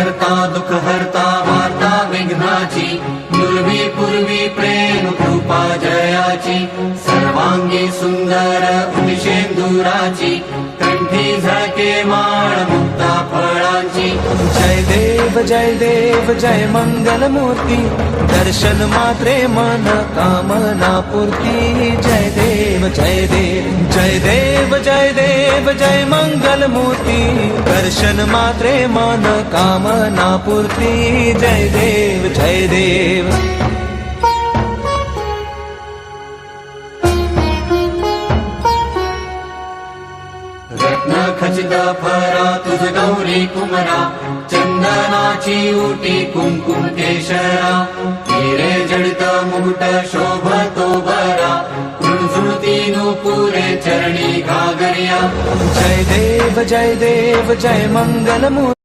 करता दुःख हरता वार्ता विघ्नाची, पूर्वी पूर्वी प्रेम कृपा जयाची, सर्वांगी सुंदर उदिशेंदुराची, कंठी झळके माळ मुक्ता फळांची। जय देव जय मंगल मूर्ती, दर्शन मात्रे मन कामना पूर्ती। जय देव जय देव जय देव जय देव जय मंगल मूर्ती, दर्शन मात्रे मन कामना पूर्ती। जय देव जय देव। रत्न खचित फरा तुझ गौरी कुमरा, चंदनाची उटी कुंकुम केशरा, हिरे जडित मुकुट शोभतो बरा, कृणझुणती नूपुरे चरणी घागरिया। जय देव जय देव जय मंगल मूर्ती,